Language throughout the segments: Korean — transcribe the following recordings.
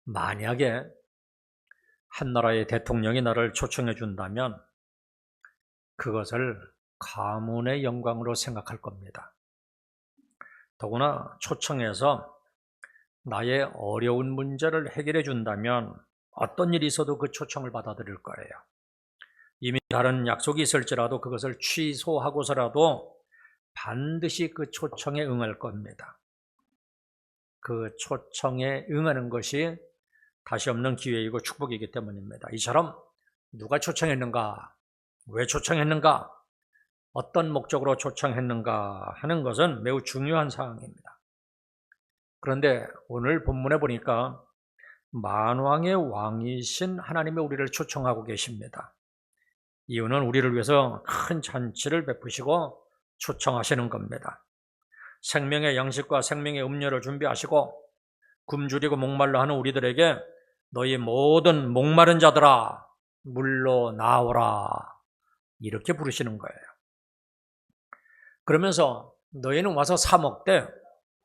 만약에 한 나라의 대통령이 나를 초청해 준다면 그것을 가문의 영광으로 생각할 겁니다. 더구나 초청해서 나의 어려운 문제를 해결해 준다면 어떤 일이 있어도 그 초청을 받아들일 거예요. 이미 다른 약속이 있을지라도 그것을 취소하고서라도 반드시 그 초청에 응할 겁니다. 그 초청에 응하는 것이 다시 없는 기회이고 축복이기 때문입니다. 이처럼 누가 초청했는가, 왜 초청했는가, 어떤 목적으로 초청했는가 하는 것은 매우 중요한 사항입니다. 그런데 오늘 본문에 보니까 만왕의 왕이신 하나님이 우리를 초청하고 계십니다. 이유는 우리를 위해서 큰 잔치를 베푸시고 초청하시는 겁니다. 생명의 양식과 생명의 음료를 준비하시고 굶주리고 목말라 하는 우리들에게 너희 모든 목마른 자들아 물로 나오라 이렇게 부르시는 거예요. 그러면서 너희는 와서 사 먹되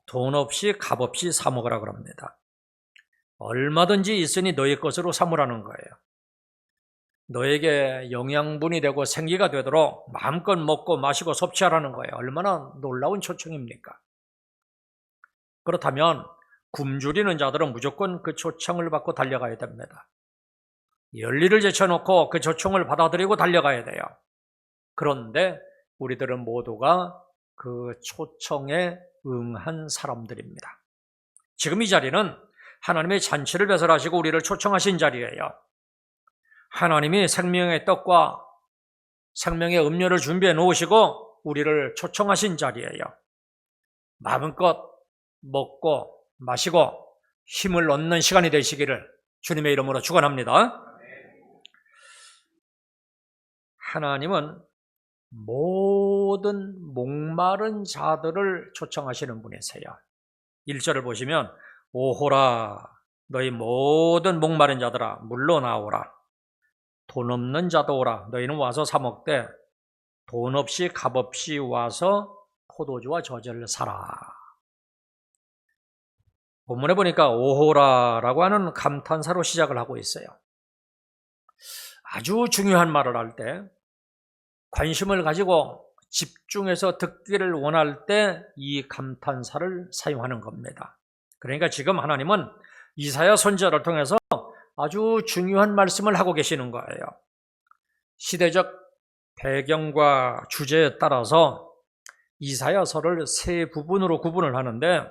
돈 없이 값 없이 사 먹으라 그럽니다. 얼마든지 있으니 너희 것으로 삼으라는 거예요. 너에게 영양분이 되고 생기가 되도록 마음껏 먹고 마시고 섭취하라는 거예요. 얼마나 놀라운 초청입니까? 그렇다면 굶주리는 자들은 무조건 그 초청을 받고 달려가야 됩니다. 열리를 제쳐놓고 그 초청을 받아들이고 달려가야 돼요. 그런데 우리들은 모두가 그 초청에 응한 사람들입니다. 지금 이 자리는 하나님의 잔치를 배설하시고 우리를 초청하신 자리예요. 하나님이 생명의 떡과 생명의 음료를 준비해 놓으시고 우리를 초청하신 자리예요. 마음껏 먹고 마시고 힘을 얻는 시간이 되시기를 주님의 이름으로 축원합니다. 하나님은 모든 목마른 자들을 초청하시는 분이세요. 1절을 보시면 오호라 너희 모든 목마른 자들아 물로 나오라. 돈 없는 자도 오라. 너희는 와서 사 먹되 돈 없이 값 없이 와서 포도주와 저절을 사라. 본문에 보니까 오호라라고 하는 감탄사로 시작을 하고 있어요. 아주 중요한 말을 할 때 관심을 가지고 집중해서 듣기를 원할 때 이 감탄사를 사용하는 겁니다. 그러니까 지금 하나님은 이사야 선지자를 통해서 아주 중요한 말씀을 하고 계시는 거예요. 시대적 배경과 주제에 따라서 이사야서를 세 부분으로 구분을 하는데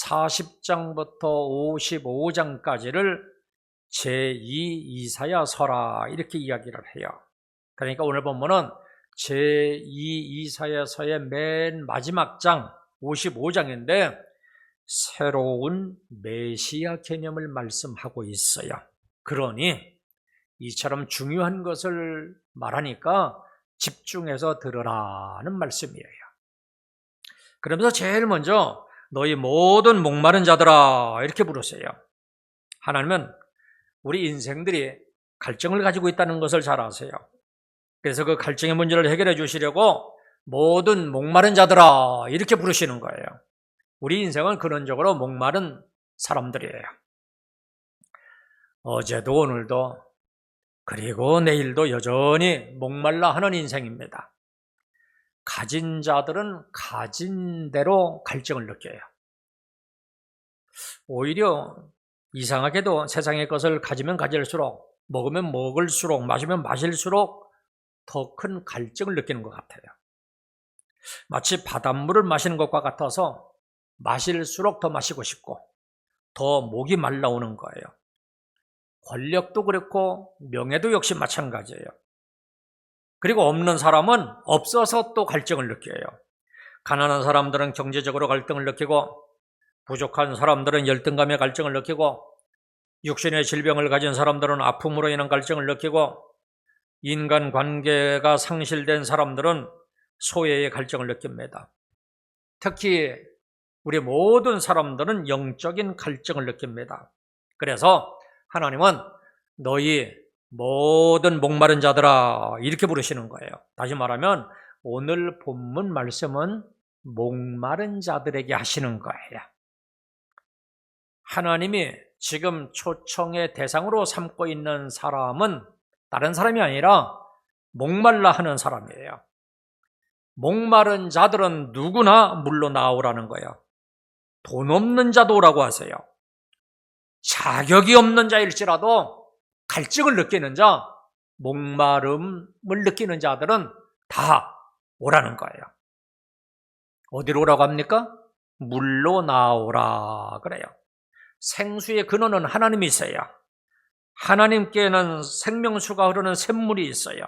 40장부터 55장까지를 제2 이사야서라 이렇게 이야기를 해요. 그러니까 오늘 본문은 제2 이사야서의 맨 마지막 장 55장인데 새로운 메시아 개념을 말씀하고 있어요. 그러니 이처럼 중요한 것을 말하니까 집중해서 들으라는 말씀이에요. 그러면서 제일 먼저 너희 모든 목마른 자들아 이렇게 부르세요. 하나님은 우리 인생들이 갈증을 가지고 있다는 것을 잘 아세요. 그래서 그 갈증의 문제를 해결해 주시려고 모든 목마른 자들아 이렇게 부르시는 거예요. 우리 인생은 근원적으로 목마른 사람들이에요. 어제도 오늘도 그리고 내일도 여전히 목말라 하는 인생입니다. 가진 자들은 가진 대로 갈증을 느껴요. 오히려 이상하게도 세상의 것을 가지면 가질수록 먹으면 먹을수록 마시면 마실수록 더 큰 갈증을 느끼는 것 같아요. 마치 바닷물을 마시는 것과 같아서 마실수록 더 마시고 싶고 더 목이 말라오는 거예요. 권력도 그렇고 명예도 역시 마찬가지예요. 그리고 없는 사람은 없어서 또 갈증을 느껴요. 가난한 사람들은 경제적으로 갈등을 느끼고 부족한 사람들은 열등감의 갈증을 느끼고 육신의 질병을 가진 사람들은 아픔으로 인한 갈증을 느끼고 인간관계가 상실된 사람들은 소외의 갈증을 느낍니다. 특히 우리 모든 사람들은 영적인 갈증을 느낍니다. 그래서 하나님은 너희 모든 목마른 자들아 이렇게 부르시는 거예요. 다시 말하면 오늘 본문 말씀은 목마른 자들에게 하시는 거예요. 하나님이 지금 초청의 대상으로 삼고 있는 사람은 다른 사람이 아니라 목말라 하는 사람이에요. 목마른 자들은 누구나 물로 나오라는 거예요. 돈 없는 자도 오라고 하세요. 자격이 없는 자일지라도 갈증을 느끼는 자, 목마름을 느끼는 자들은 다 오라는 거예요. 어디로 오라고 합니까? 물로 나오라 그래요. 생수의 근원은 하나님이세요. 하나님께는 생명수가 흐르는 샘물이 있어요.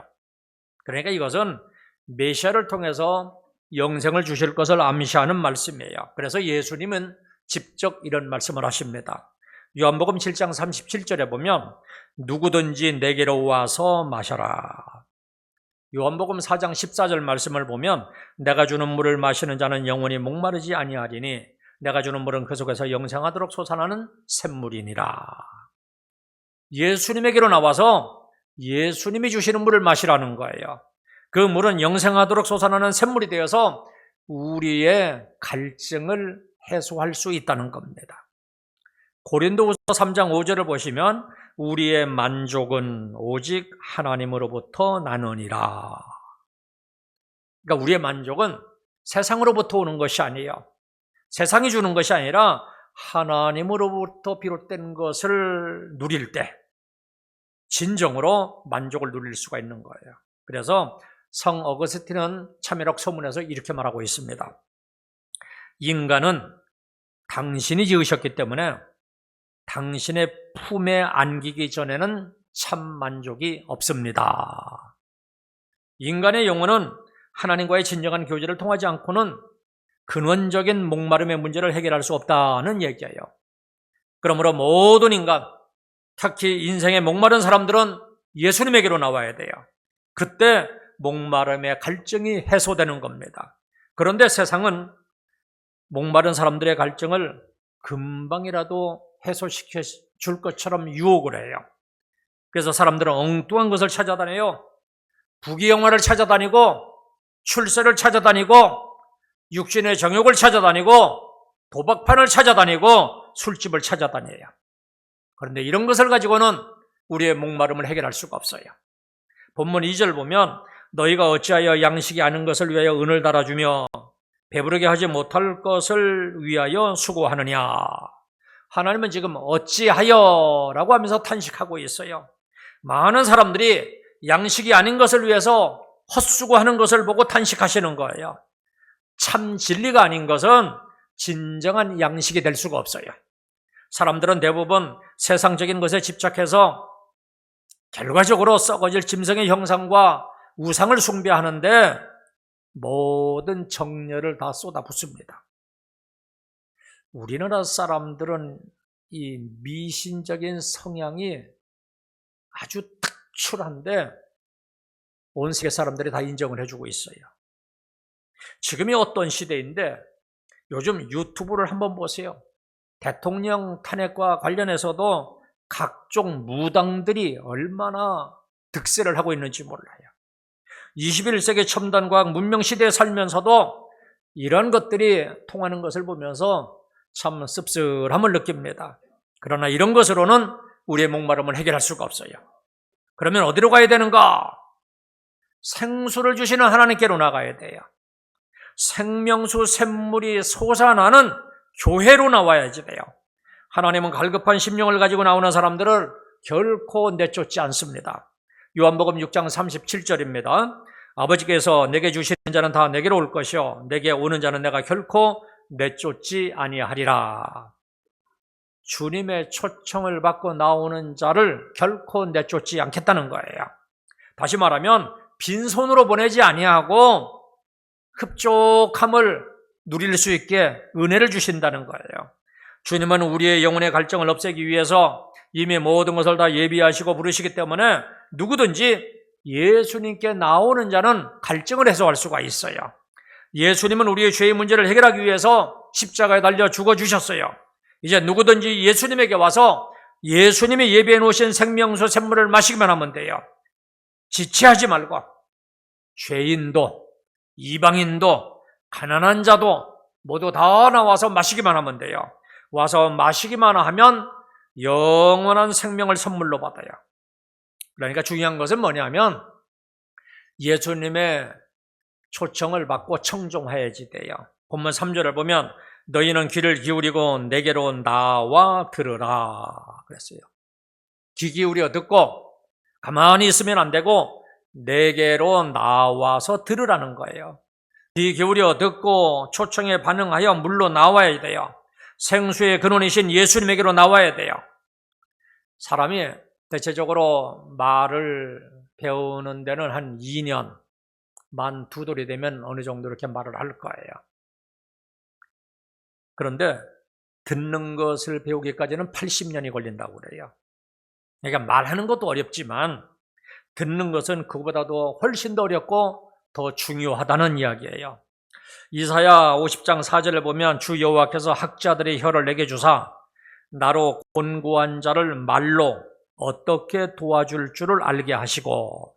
그러니까 이것은 메시아를 통해서 영생을 주실 것을 암시하는 말씀이에요. 그래서 예수님은 직접 이런 말씀을 하십니다. 요한복음 7장 37절에 보면 누구든지 내게로 와서 마셔라. 요한복음 4장 14절 말씀을 보면 내가 주는 물을 마시는 자는 영원히 목마르지 아니하리니 내가 주는 물은 그 속에서 영생하도록 솟아나는 샘물이니라. 예수님에게로 나와서 예수님이 주시는 물을 마시라는 거예요. 그 물은 영생하도록 솟아나는 샘물이 되어서 우리의 갈증을 해소할 수 있다는 겁니다. 고린도후서 3장 5절을 보시면 우리의 만족은 오직 하나님으로부터 나느니라. 그러니까 우리의 만족은 세상으로부터 오는 것이 아니에요. 세상이 주는 것이 아니라 하나님으로부터 비롯된 것을 누릴 때 진정으로 만족을 누릴 수가 있는 거예요. 그래서 성 어거스틴은 참회록 서문에서 이렇게 말하고 있습니다. 인간은 당신이 지으셨기 때문에 당신의 품에 안기기 전에는 참 만족이 없습니다. 인간의 영혼은 하나님과의 진정한 교제를 통하지 않고는 근원적인 목마름의 문제를 해결할 수 없다는 얘기예요. 그러므로 모든 인간, 특히 인생의 목마른 사람들은 예수님에게로 나와야 돼요. 그때 목마름의 갈증이 해소되는 겁니다. 그런데 세상은 목마른 사람들의 갈증을 금방이라도 해소시켜 줄 것처럼 유혹을 해요. 그래서 사람들은 엉뚱한 것을 찾아다녀요. 부귀영화를 찾아다니고 출세를 찾아다니고 육신의 정욕을 찾아다니고 도박판을 찾아다니고 술집을 찾아다녀요. 그런데 이런 것을 가지고는 우리의 목마름을 해결할 수가 없어요. 본문 2절 보면 너희가 어찌하여 양식이 아닌 것을 위하여 은을 달아주며 배부르게 하지 못할 것을 위하여 수고하느냐. 하나님은 지금 어찌하여라고 하면서 탄식하고 있어요. 많은 사람들이 양식이 아닌 것을 위해서 헛수고하는 것을 보고 탄식하시는 거예요. 참 진리가 아닌 것은 진정한 양식이 될 수가 없어요. 사람들은 대부분 세상적인 것에 집착해서 결과적으로 썩어질 짐승의 형상과 우상을 숭배하는데 모든 정열을 다 쏟아붓습니다. 우리나라 사람들은 이 미신적인 성향이 아주 특출한데 온 세계 사람들이 다 인정을 해주고 있어요. 지금이 어떤 시대인데 요즘 유튜브를 한번 보세요. 대통령 탄핵과 관련해서도 각종 무당들이 얼마나 득세를 하고 있는지 몰라요. 21세기 첨단과학 문명시대에 살면서도 이런 것들이 통하는 것을 보면서 참 씁쓸함을 느낍니다. 그러나 이런 것으로는 우리의 목마름을 해결할 수가 없어요. 그러면 어디로 가야 되는가? 생수를 주시는 하나님께로 나가야 돼요. 생명수 샘물이 솟아나는 교회로 나와야지 돼요. 하나님은 갈급한 심령을 가지고 나오는 사람들을 결코 내쫓지 않습니다. 요한복음 6장 37절입니다. 아버지께서 내게 주시는 자는 다 내게로 올 것이요 내게 오는 자는 내가 결코 내쫓지 아니하리라. 주님의 초청을 받고 나오는 자를 결코 내쫓지 않겠다는 거예요. 다시 말하면 빈손으로 보내지 아니하고 흡족함을 누릴 수 있게 은혜를 주신다는 거예요. 주님은 우리의 영혼의 갈증을 없애기 위해서 이미 모든 것을 다 예비하시고 부르시기 때문에 누구든지 예수님께 나오는 자는 갈증을 해소할 수가 있어요. 예수님은 우리의 죄의 문제를 해결하기 위해서 십자가에 달려 죽어주셨어요. 이제 누구든지 예수님에게 와서 예수님이 예비해 놓으신 생명수 샘물을 마시기만 하면 돼요. 지체하지 말고 죄인도 이방인도 가난한 자도 모두 다 나와서 마시기만 하면 돼요. 와서 마시기만 하면 영원한 생명을 선물로 받아요. 그러니까 중요한 것은 뭐냐면 예수님의 초청을 받고 청종해야지 돼요. 본문 3절을 보면 너희는 귀를 기울이고 내게로 나와 들으라 그랬어요. 귀 기울여 듣고 가만히 있으면 안 되고 내게로 나와서 들으라는 거예요. 귀 기울여 듣고 초청에 반응하여 물로 나와야 돼요. 생수의 근원이신 예수님에게로 나와야 돼요. 사람이 대체적으로 말을 배우는 데는 한 2년, 만 2돌이 되면 어느 정도 이렇게 말을 할 거예요. 그런데 듣는 것을 배우기까지는 80년이 걸린다고 그래요. 그러니까 말하는 것도 어렵지만 듣는 것은 그거보다도 훨씬 더 어렵고 더 중요하다는 이야기예요. 이사야 50장 4절을 보면 주 여호와께서 학자들의 혀를 내게 주사 나로 곤고한 자를 말로 어떻게 도와줄 줄을 알게 하시고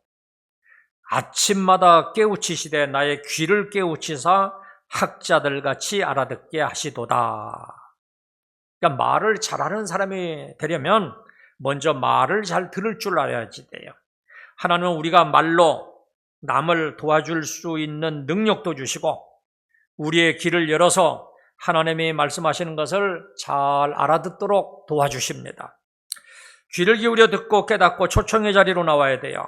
아침마다 깨우치시되 나의 귀를 깨우치사 학자들같이 알아듣게 하시도다. 그러니까 말을 잘하는 사람이 되려면 먼저 말을 잘 들을 줄 알아야지 돼요. 하나님은 우리가 말로 남을 도와줄 수 있는 능력도 주시고 우리의 귀를 열어서 하나님이 말씀하시는 것을 잘 알아듣도록 도와주십니다. 귀를 기울여 듣고 깨닫고 초청의 자리로 나와야 돼요.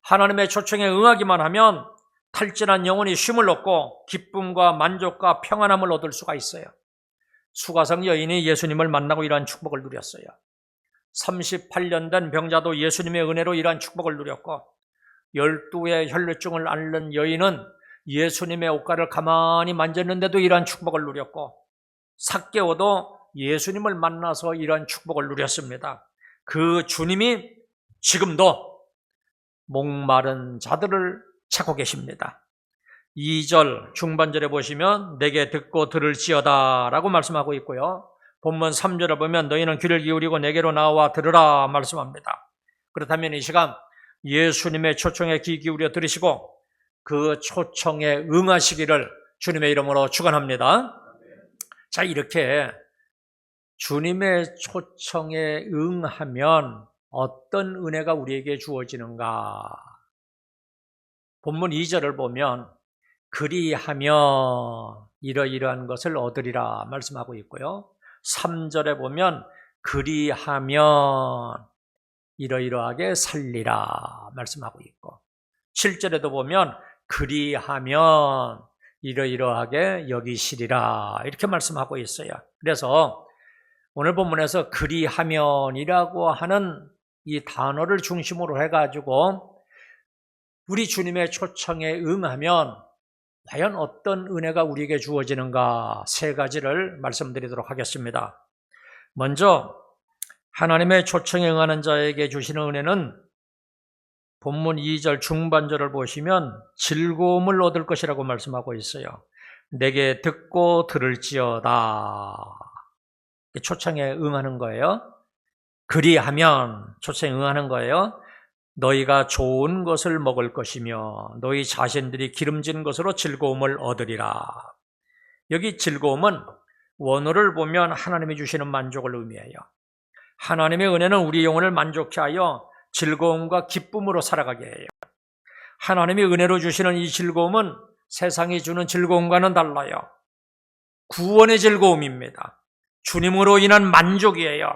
하나님의 초청에 응하기만 하면 탈진한 영혼이 쉼을 얻고 기쁨과 만족과 평안함을 얻을 수가 있어요. 수가성 여인이 예수님을 만나고 이러한 축복을 누렸어요. 38년 된 병자도 예수님의 은혜로 이러한 축복을 누렸고 12의 혈루증을 앓는 여인은 예수님의 옷가를 가만히 만졌는데도 이러한 축복을 누렸고 삭개오도 예수님을 만나서 이러한 축복을 누렸습니다. 그 주님이 지금도 목마른 자들을 찾고 계십니다. 2절 중반절에 보시면 내게 듣고 들을지어다 라고 말씀하고 있고요. 본문 3절에 보면 너희는 귀를 기울이고 내게로 나와 들으라 말씀합니다. 그렇다면 이 시간 예수님의 초청에 귀 기울여 들으시고 그 초청에 응하시기를 주님의 이름으로 축원합니다. 자, 이렇게 주님의 초청에 응하면 어떤 은혜가 우리에게 주어지는가? 본문 2절을 보면 그리하면 이러이러한 것을 얻으리라 말씀하고 있고요. 3절에 보면 그리하면 이러이러하게 살리라 말씀하고 있고 7절에도 보면 그리하면 이러이러하게 여기시리라 이렇게 말씀하고 있어요. 그래서 오늘 본문에서 그리하면이라고 하는 이 단어를 중심으로 해가지고 우리 주님의 초청에 응하면 과연 어떤 은혜가 우리에게 주어지는가 3가지를 말씀드리도록 하겠습니다. 먼저 하나님의 초청에 응하는 자에게 주시는 은혜는 본문 2절 중반절을 보시면 즐거움을 얻을 것이라고 말씀하고 있어요. 내게 듣고 들을지어다. 초청에 응하는 거예요. 그리하면 초청에 응하는 거예요. 너희가 좋은 것을 먹을 것이며 너희 자신들이 기름진 것으로 즐거움을 얻으리라. 여기 즐거움은 원어를 보면 하나님이 주시는 만족을 의미해요. 하나님의 은혜는 우리 영혼을 만족케 하여 즐거움과 기쁨으로 살아가게 해요. 하나님이 은혜로 주시는 이 즐거움은 세상이 주는 즐거움과는 달라요. 구원의 즐거움입니다. 주님으로 인한 만족이에요.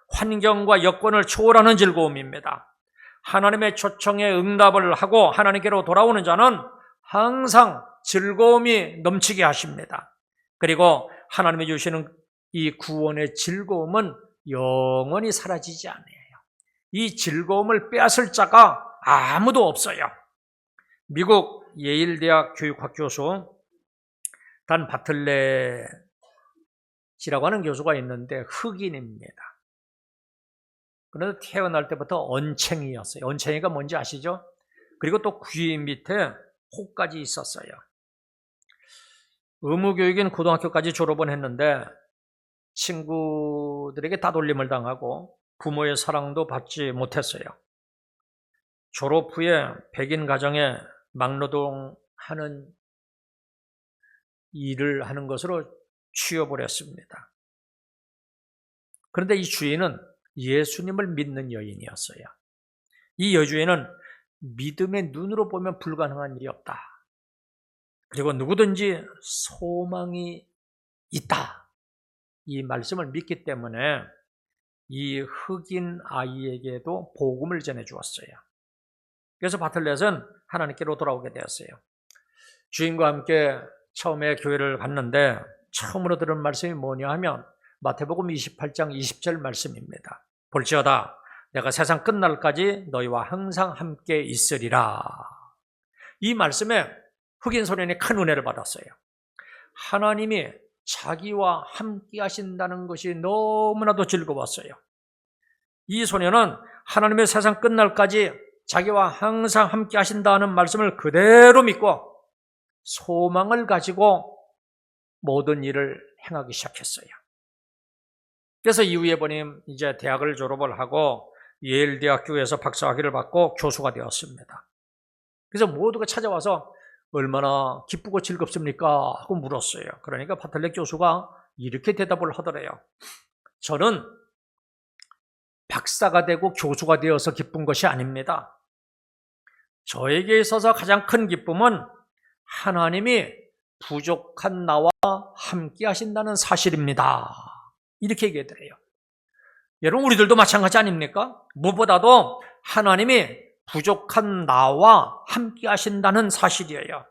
환경과 여건을 초월하는 즐거움입니다. 하나님의 초청에 응답을 하고 하나님께로 돌아오는 자는 항상 즐거움이 넘치게 하십니다. 그리고 하나님이 주시는 이 구원의 즐거움은 영원히 사라지지 않아요. 이 즐거움을 빼앗을 자가 아무도 없어요. 미국 예일대학 교육학 교수 단 바틀렛이라고 하는 교수가 있는데 흑인입니다. 그런데 태어날 때부터 언챙이였어요. 언챙이가 뭔지 아시죠? 그리고 또 귀 밑에 혹까지 있었어요. 의무교육인 고등학교까지 졸업은 했는데 친구들에게 따돌림을 당하고 부모의 사랑도 받지 못했어요. 졸업 후에 백인 가정에 막노동하는 일을 하는 것으로 취업을 했습니다. 그런데 이 주인은 예수님을 믿는 여인이었어요. 이 여주에는 믿음의 눈으로 보면 불가능한 일이 없다. 그리고 누구든지 소망이 있다. 이 말씀을 믿기 때문에 이 흑인 아이에게도 복음을 전해 주었어요. 그래서 바틀렛은 하나님께로 돌아오게 되었어요. 주인과 함께 처음에 교회를 갔는데 처음으로 들은 말씀이 뭐냐 하면 마태복음 28장 20절 말씀입니다. 볼지어다 내가 세상 끝날까지 너희와 항상 함께 있으리라. 이 말씀에 흑인 소년이 큰 은혜를 받았어요. 하나님이 자기와 함께 하신다는 것이 너무나도 즐거웠어요. 이 소년은 하나님의 세상 끝날까지 자기와 항상 함께 하신다는 말씀을 그대로 믿고 소망을 가지고 모든 일을 행하기 시작했어요. 그래서 이후에 보니 이제 대학을 졸업을 하고 예일 대학교에서 박사학위를 받고 교수가 되었습니다. 그래서 모두가 찾아와서 얼마나 기쁘고 즐겁습니까? 하고 물었어요. 그러니까 바틀렛 교수가 이렇게 대답을 하더래요. 저는 박사가 되고 교수가 되어서 기쁜 것이 아닙니다. 저에게 있어서 가장 큰 기쁨은 하나님이 부족한 나와 함께 하신다는 사실입니다. 이렇게 얘기하더래요. 여러분, 우리들도 마찬가지 아닙니까? 무엇보다도 하나님이 부족한 나와 함께 하신다는 사실이에요.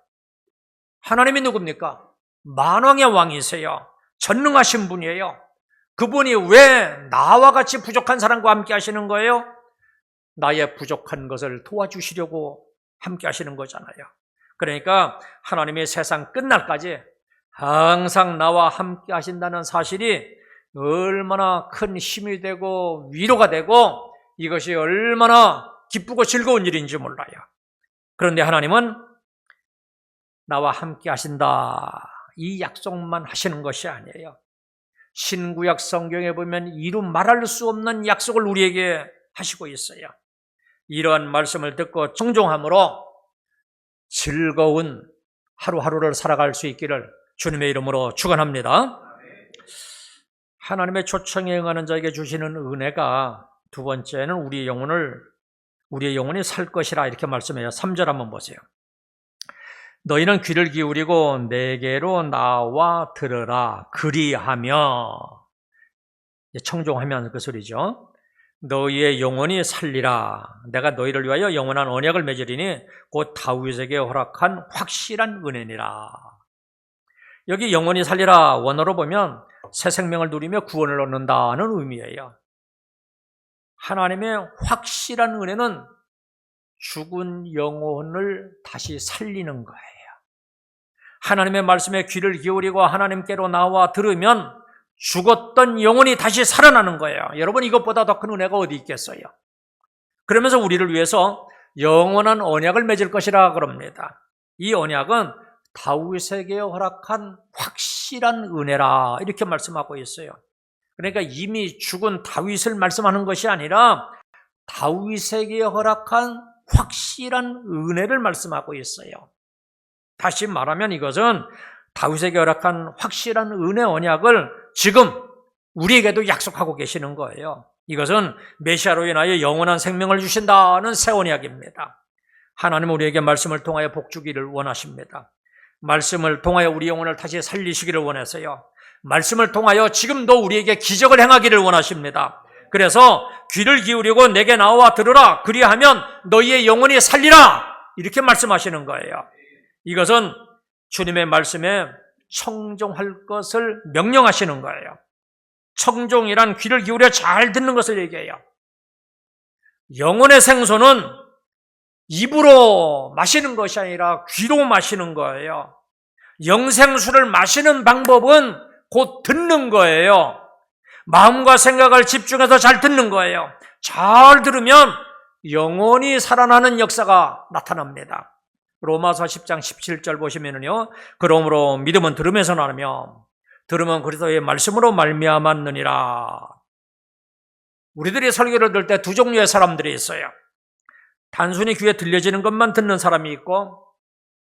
하나님이 누굽니까? 만왕의 왕이세요. 전능하신 분이에요. 그분이 왜 나와 같이 부족한 사람과 함께 하시는 거예요? 나의 부족한 것을 도와주시려고 함께 하시는 거잖아요. 그러니까 하나님이 세상 끝날까지 항상 나와 함께 하신다는 사실이 얼마나 큰 힘이 되고 위로가 되고 이것이 얼마나 기쁘고 즐거운 일인지 몰라요. 그런데 하나님은 나와 함께 하신다. 이 약속만 하시는 것이 아니에요. 신구약 성경에 보면 이루 말할 수 없는 약속을 우리에게 하시고 있어요. 이러한 말씀을 듣고 청종함으로 즐거운 하루하루를 살아갈 수 있기를 주님의 이름으로 축원합니다. 하나님의 초청에 응하는 자에게 주시는 은혜가 두 번째는 우리의 영혼이 살 것이라 이렇게 말씀해요. 3절 한번 보세요. 너희는 귀를 기울이고 내게로 나와 들으라. 그리하며, 청종하면 그 소리죠. 너희의 영혼이 살리라. 내가 너희를 위하여 영원한 언약을 맺으리니 곧 다윗에게 허락한 확실한 은혜니라. 여기 영혼이 살리라 원어로 보면 새 생명을 누리며 구원을 얻는다는 의미예요. 하나님의 확실한 은혜는 죽은 영혼을 다시 살리는 거예요. 하나님의 말씀에 귀를 기울이고 하나님께로 나와 들으면 죽었던 영혼이 다시 살아나는 거예요. 여러분, 이것보다 더 큰 은혜가 어디 있겠어요? 그러면서 우리를 위해서 영원한 언약을 맺을 것이라 그럽니다. 이 언약은 다윗에게 허락한 확실한 은혜라 이렇게 말씀하고 있어요. 그러니까 이미 죽은 다윗을 말씀하는 것이 아니라 다윗에게 허락한 확실한 은혜를 말씀하고 있어요. 다시 말하면 이것은 다윗에게 허락한 확실한 은혜 언약을 지금 우리에게도 약속하고 계시는 거예요. 이것은 메시아로 인하여 영원한 생명을 주신다는 새 언약입니다. 하나님은 우리에게 말씀을 통하여 복주기를 원하십니다. 말씀을 통하여 우리 영혼을 다시 살리시기를 원해서요. 말씀을 통하여 지금도 우리에게 기적을 행하기를 원하십니다. 그래서 귀를 기울이고 내게 나와 들으라. 그리하면 너희의 영혼이 살리라. 이렇게 말씀하시는 거예요. 이것은 주님의 말씀에 청종할 것을 명령하시는 거예요. 청종이란 귀를 기울여 잘 듣는 것을 얘기해요. 영혼의 생수는 입으로 마시는 것이 아니라 귀로 마시는 거예요. 영생수를 마시는 방법은 곧 듣는 거예요. 마음과 생각을 집중해서 잘 듣는 거예요. 잘 들으면 영혼이 살아나는 역사가 나타납니다. 로마서 10장 17절 보시면은요. 그러므로 믿음은 들음에서 나며 들으면 그리스도의 말씀으로 말미암았느니라. 우리들이 설교를 들을 때 두 종류의 사람들이 있어요. 단순히 귀에 들려지는 것만 듣는 사람이 있고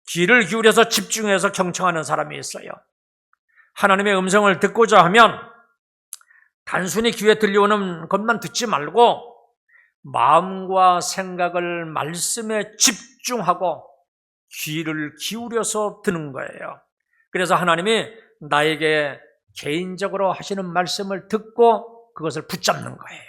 귀를 기울여서 집중해서 경청하는 사람이 있어요. 하나님의 음성을 듣고자 하면 단순히 귀에 들려오는 것만 듣지 말고 마음과 생각을 말씀에 집중하고 귀를 기울여서 듣는 거예요. 그래서 하나님이 나에게 개인적으로 하시는 말씀을 듣고 그것을 붙잡는 거예요.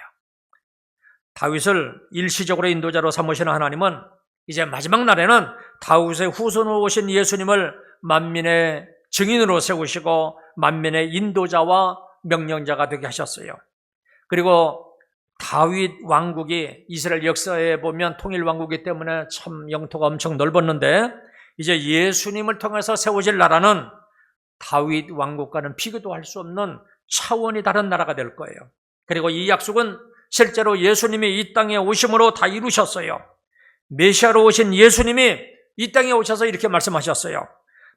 다윗을 일시적으로 인도자로 삼으시는 하나님은 이제 마지막 날에는 다윗의 후손으로 오신 예수님을 만민의 증인으로 세우시고 만민의 인도자와 명령자가 되게 하셨어요. 그리고 다윗 왕국이 이스라엘 역사에 보면 통일 왕국이기 때문에 참 영토가 엄청 넓었는데 이제 예수님을 통해서 세워질 나라는 다윗 왕국과는 비교도 할 수 없는 차원이 다른 나라가 될 거예요. 그리고 이 약속은 실제로 예수님이 이 땅에 오심으로 다 이루셨어요. 메시아로 오신 예수님이 이 땅에 오셔서 이렇게 말씀하셨어요.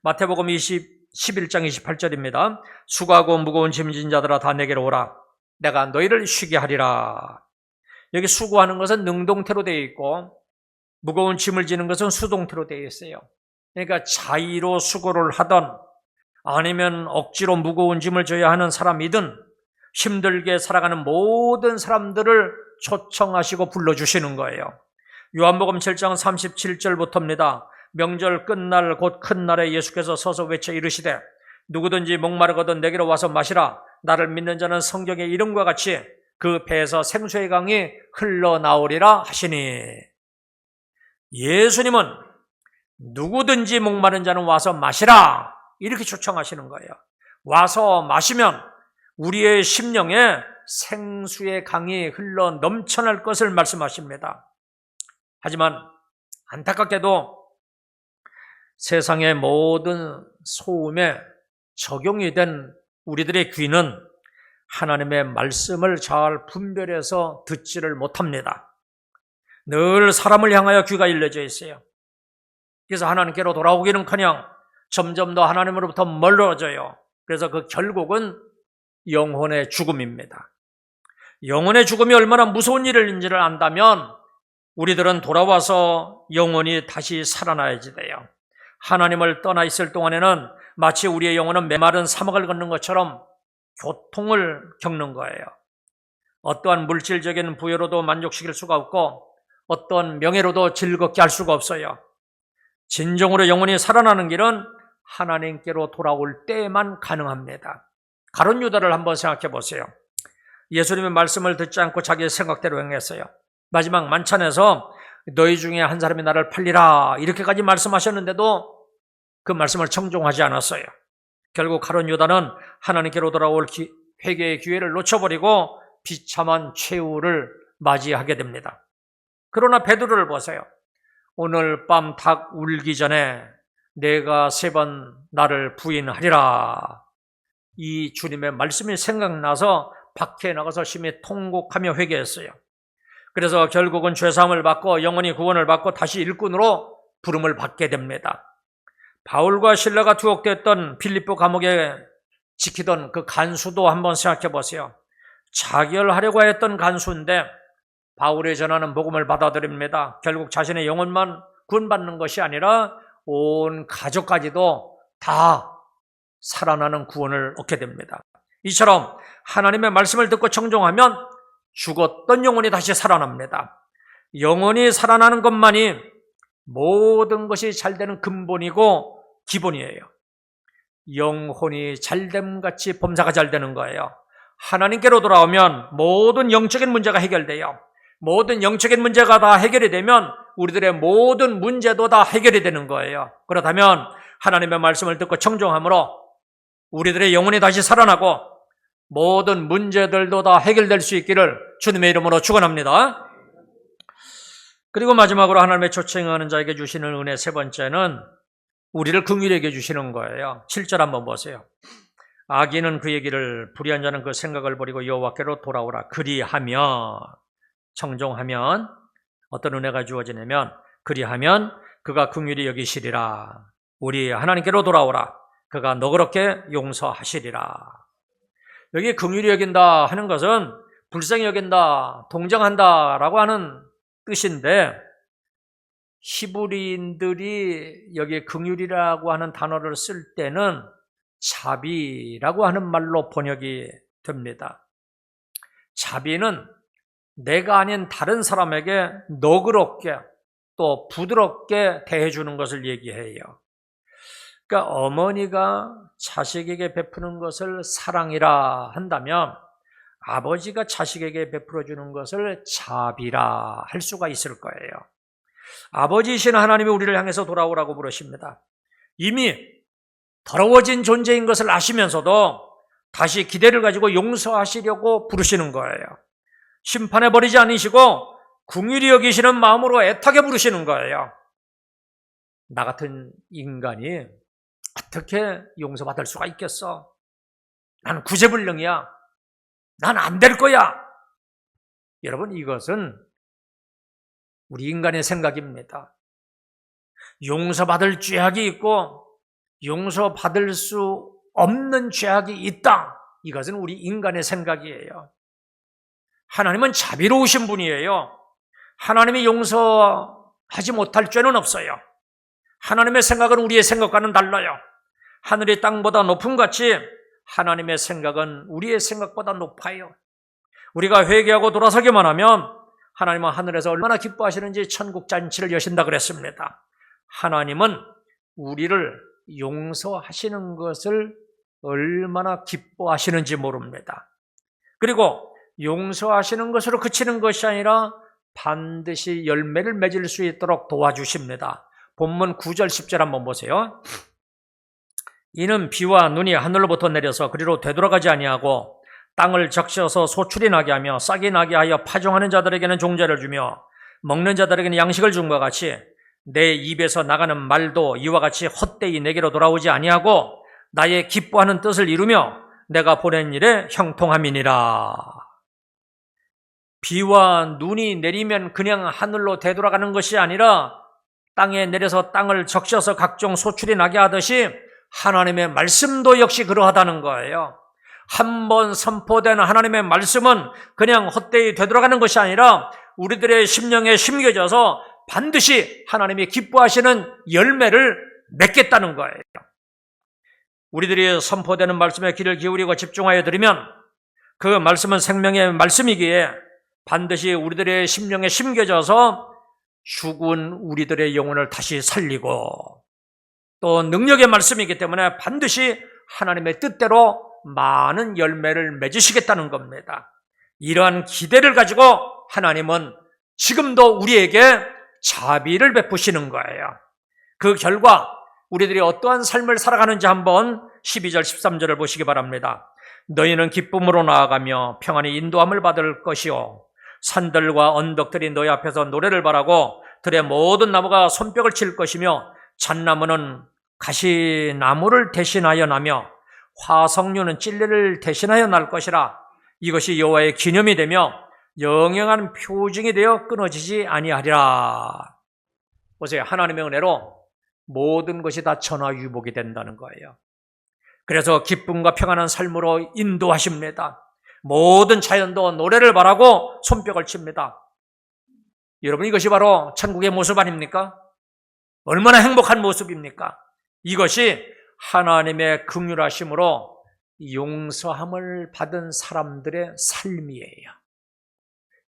마태복음 11장 28절입니다. 수고하고 무거운 짐진 자들아 다 내게로 오라. 내가 너희를 쉬게 하리라. 여기 수고하는 것은 능동태로 되어 있고 무거운 짐을 지는 것은 수동태로 되어 있어요. 그러니까 자의로 수고를 하던 아니면 억지로 무거운 짐을 져야 하는 사람이든 힘들게 살아가는 모든 사람들을 초청하시고 불러주시는 거예요. 요한복음 7장 37절부터입니다. 명절 끝날 곧 큰 날에 예수께서 서서 외쳐 이르시되 누구든지 목마르거든 내게로 와서 마시라. 나를 믿는 자는 성경의 이름과 같이 그 배에서 생수의 강이 흘러나오리라 하시니. 예수님은 누구든지 목마른 자는 와서 마시라 이렇게 초청하시는 거예요. 와서 마시면 우리의 심령에 생수의 강이 흘러 넘쳐날 것을 말씀하십니다. 하지만 안타깝게도 세상의 모든 소음에 적용이 된 우리들의 귀는 하나님의 말씀을 잘 분별해서 듣지를 못합니다. 늘 사람을 향하여 귀가 열려져 있어요. 그래서 하나님께로 돌아오기는커녕 점점 더 하나님으로부터 멀어져요. 그래서 그 결국은 영혼의 죽음입니다. 영혼의 죽음이 얼마나 무서운 일인지를 안다면 우리들은 돌아와서 영혼이 다시 살아나야지 돼요. 하나님을 떠나 있을 동안에는 마치 우리의 영혼은 메마른 사막을 걷는 것처럼 고통을 겪는 거예요. 어떠한 물질적인 부여로도 만족시킬 수가 없고 어떠한 명예로도 즐겁게 할 수가 없어요. 진정으로 영혼이 살아나는 길은 하나님께로 돌아올 때에만 가능합니다. 가룟 유다를 한번 생각해 보세요. 예수님의 말씀을 듣지 않고 자기의 생각대로 행했어요. 마지막 만찬에서 너희 중에 한 사람이 나를 팔리라 이렇게까지 말씀하셨는데도 그 말씀을 청종하지 않았어요. 결국 가룟 유다는 하나님께로 돌아올 회개의 기회를 놓쳐버리고 비참한 최후를 맞이하게 됩니다. 그러나 베드로를 보세요. 오늘 밤 닭 울기 전에 내가 3번 나를 부인하리라. 이 주님의 말씀이 생각나서 밖에 나가서 심히 통곡하며 회개했어요. 그래서 결국은 죄사함을 받고 영원히 구원을 받고 다시 일꾼으로 부름을 받게 됩니다. 바울과 실라가 투옥됐던 빌립보 감옥에 지키던 그 간수도 한번 생각해 보세요. 자결하려고 했던 간수인데 바울이 전하는 복음을 받아들입니다. 결국 자신의 영혼만 구원받는 것이 아니라 온 가족까지도 다 살아나는 구원을 얻게 됩니다. 이처럼 하나님의 말씀을 듣고 청종하면 죽었던 영혼이 다시 살아납니다. 영혼이 살아나는 것만이 모든 것이 잘 되는 근본이고 기본이에요. 영혼이 잘됨같이 범사가 잘 되는 거예요. 하나님께로 돌아오면 모든 영적인 문제가 해결돼요. 모든 영적인 문제가 다 해결이 되면 우리들의 모든 문제도 다 해결이 되는 거예요. 그렇다면 하나님의 말씀을 듣고 청종함으로 우리들의 영혼이 다시 살아나고 모든 문제들도 다 해결될 수 있기를 주님의 이름으로 축원합니다. 그리고 마지막으로 하나님의 초청하는 자에게 주시는 은혜 3번째는 우리를 긍휼히 여겨 주시는 거예요. 7절 한번 보세요. 악인은 그의 길을 불의한 자는 그 생각을 버리고 여호와께로 돌아오라. 그리하면 청종하면 어떤 은혜가 주어지냐면 그리하면 그가 긍휼히 여기시리라. 우리 하나님께로 돌아오라. 그가 너그럽게 용서하시리라. 여기 긍휼히 여긴다 하는 것은 불쌍히 여긴다, 동정한다라고 하는 뜻인데 히브리인들이 여기 긍휼이라고 하는 단어를 쓸 때는 자비라고 하는 말로 번역이 됩니다. 자비는 내가 아닌 다른 사람에게 너그럽게 또 부드럽게 대해주는 것을 얘기해요. 그러니까 어머니가 자식에게 베푸는 것을 사랑이라 한다면 아버지가 자식에게 베풀어주는 것을 자비라 할 수가 있을 거예요. 아버지이신 하나님이 우리를 향해서 돌아오라고 부르십니다. 이미 더러워진 존재인 것을 아시면서도 다시 기대를 가지고 용서하시려고 부르시는 거예요. 심판해 버리지 않으시고 긍휼히 여기시는 마음으로 애타게 부르시는 거예요. 나 같은 인간이 어떻게 용서받을 수가 있겠어? 나는 구제불능이야. 난 안 될 거야. 여러분, 이것은 우리 인간의 생각입니다. 용서받을 죄악이 있고 용서받을 수 없는 죄악이 있다. 이것은 우리 인간의 생각이에요. 하나님은 자비로우신 분이에요. 하나님이 용서하지 못할 죄는 없어요. 하나님의 생각은 우리의 생각과는 달라요. 하늘이 땅보다 높음 같이 하나님의 생각은 우리의 생각보다 높아요. 우리가 회개하고 돌아서기만 하면 하나님은 하늘에서 얼마나 기뻐하시는지 천국 잔치를 여신다 그랬습니다. 하나님은 우리를 용서하시는 것을 얼마나 기뻐하시는지 모릅니다. 그리고 용서하시는 것으로 그치는 것이 아니라 반드시 열매를 맺을 수 있도록 도와주십니다. 본문 9절 10절 한번 보세요. 이는 비와 눈이 하늘로부터 내려서 그리로 되돌아가지 아니하고 땅을 적셔서 소출이 나게 하며 싹이 나게 하여 파종하는 자들에게는 종자를 주며 먹는 자들에게는 양식을 준 것 같이 내 입에서 나가는 말도 이와 같이 헛되이 내게로 돌아오지 아니하고 나의 기뻐하는 뜻을 이루며 내가 보낸 일에 형통함이니라. 비와 눈이 내리면 그냥 하늘로 되돌아가는 것이 아니라 땅에 내려서 땅을 적셔서 각종 소출이 나게 하듯이 하나님의 말씀도 역시 그러하다는 거예요. 한번 선포된 하나님의 말씀은 그냥 헛되이 되돌아가는 것이 아니라 우리들의 심령에 심겨져서 반드시 하나님이 기뻐하시는 열매를 맺겠다는 거예요. 우리들이 선포되는 말씀에 귀를 기울이고 집중하여 들으면 그 말씀은 생명의 말씀이기에 반드시 우리들의 심령에 심겨져서 죽은 우리들의 영혼을 다시 살리고 또 능력의 말씀이기 때문에 반드시 하나님의 뜻대로 많은 열매를 맺으시겠다는 겁니다. 이러한 기대를 가지고 하나님은 지금도 우리에게 자비를 베푸시는 거예요. 그 결과 우리들이 어떠한 삶을 살아가는지 한번 12절 13절을 보시기 바랍니다. 너희는 기쁨으로 나아가며 평안히 인도함을 받을 것이요 산들과 언덕들이 너희 앞에서 노래를 바라고 들의 모든 나무가 손뼉을 칠 것이며 잣나무는 가시나무를 대신하여 나며 화석류는 찔레를 대신하여 날 것이라. 이것이 여호와의 기념이 되며 영영한 표징이 되어 끊어지지 아니하리라. 보세요. 하나님의 은혜로 모든 것이 다 전화위복이 된다는 거예요. 그래서 기쁨과 평안한 삶으로 인도하십니다. 모든 자연도 노래를 바라고 손뼉을 칩니다. 여러분, 이것이 바로 천국의 모습 아닙니까? 얼마나 행복한 모습입니까? 이것이 하나님의 긍휼하심으로 용서함을 받은 사람들의 삶이에요.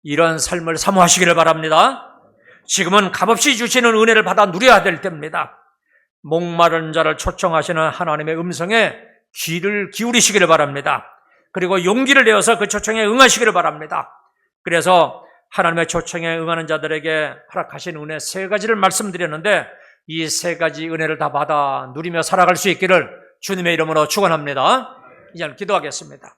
이런 삶을 사모하시기를 바랍니다. 지금은 값없이 주시는 은혜를 받아 누려야 될 때입니다. 목마른 자를 초청하시는 하나님의 음성에 귀를 기울이시기를 바랍니다. 그리고 용기를 내어서 그 초청에 응하시기를 바랍니다. 그래서 하나님의 초청에 응하는 자들에게 허락하신 은혜 3가지를 말씀드렸는데 이 3가지 은혜를 다 받아 누리며 살아갈 수 있기를 주님의 이름으로 축원합니다. 이제 기도하겠습니다.